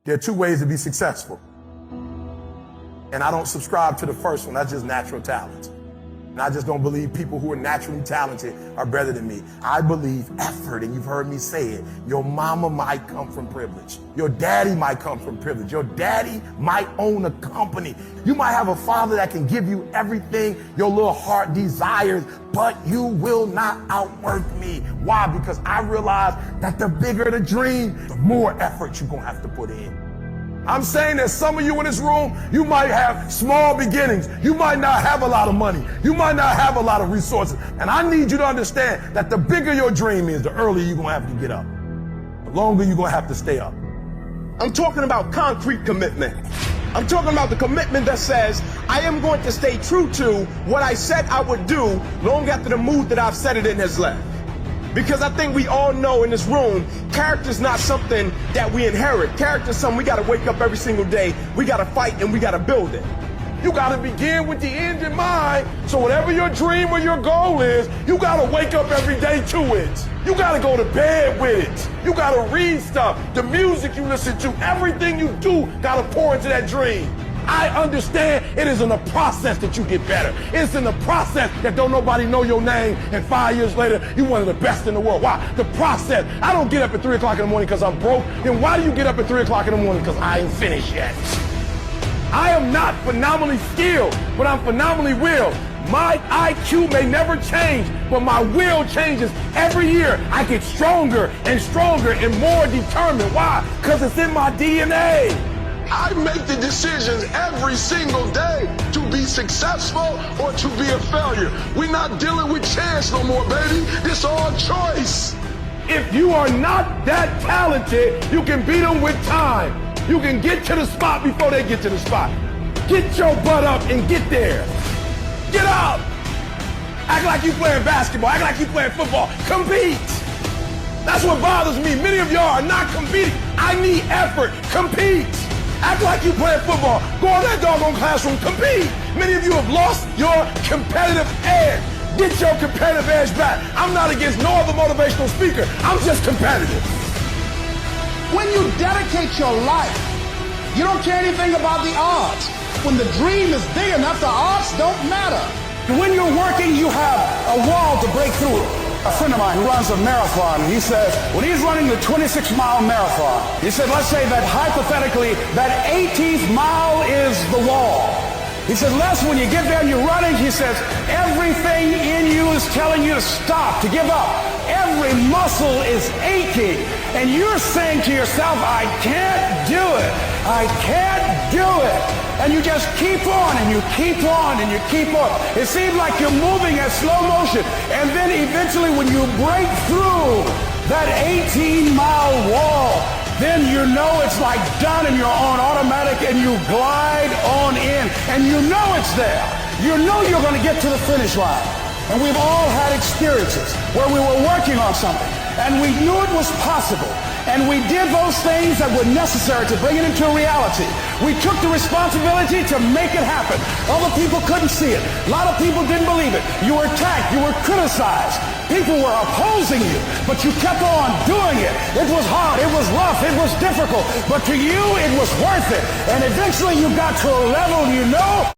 There are two ways to be successful. And I don't subscribe to the first one. That's just natural talent. And I just don't believe people who are naturally talented are better than me. I believe effort, and you've heard me say it. Your mama might come from privilege. Your daddy might come from privilege. Your daddy might own a company. You might have a father that can give you everything your little heart desires, but you will not outwork me. Why? Because I realize that the bigger the dream, the more effort you're gonna have to put in. I'm saying that some of you in this room, you might have small beginnings. You might not have a lot of money. You might not have a lot of resources. And I need you to understand that the bigger your dream is, the earlier you're going to have to get up. The longer you're going to have to stay up. I'm talking about concrete commitment. I'm talking about the commitment that says, I am going to stay true to what I said I would do long after the mood that I've set it in has left. Because I think we all know in this room, character's not something that we inherit. Character's something we gotta wake up every single day, we gotta fight, and we gotta build it. You gotta begin with the end in mind, so whatever your dream or your goal is, you gotta wake up every day to it. You gotta go to bed with it. You gotta read stuff, the music you listen to, everything you do gotta pour into that dream. I understand it is in the process that you get better. It's in the process that don't nobody know your name, and 5 years later, you're one of the best in the world. Why? The process. I don't get up at 3 o'clock in the morning because I'm broke. Then why do you get up at 3 o'clock in the morning? Because I ain't finished yet. I am not phenomenally skilled, but I'm phenomenally willed. My IQ may never change, but my will changes every year. I get stronger and stronger and more determined. Why? Because it's in my DNA. I make the decisions every single day to be successful or to be a failure. We're not dealing with chance no more, baby. It's all choice. If you are not that talented, you can beat them with time. You can get to the spot before they get to the spot. Get your butt up and get there. Get up. Act like you playing basketball. Act like you playing football. Compete. That's what bothers me. Many of y'all are not competing. I need effort. Compete. Act like you playing football. Go in that doggone classroom. Compete. Many of you have lost your competitive edge. Get your competitive edge back. I'm not against no other motivational speaker. I'm just competitive. When you dedicate your life, you don't care anything about the odds. When the dream is big enough, the odds don't matter. When you're working, you have a wall to break through. A friend of mine who runs a marathon, he says, when he's running the 26-mile marathon, he said, let's say that hypothetically, that 18th mile is the wall. He said, Les, when you get there and you're running, he says, everything in you is telling you to stop, to give up. Every muscle is aching. And you're saying to yourself, I can't do it. I can't do it. And you just keep on and you keep on and you keep on. It seems like you're moving at slow motion. And then eventually when you break through that 18-mile wall, then you know it's like done and you're on automatic and you glide on in and you know it's there. You know you're going to get to the finish line. And we've all had experiences where we were working on something and we knew it was possible. And we did those things that were necessary to bring it into reality. We took the responsibility to make it happen. Other people couldn't see it. A lot of people didn't believe it. You were attacked. You were criticized. People were opposing you, but you kept on doing it. It was hard. It was rough. It was difficult. But to you, it was worth it. And eventually you got to a level you know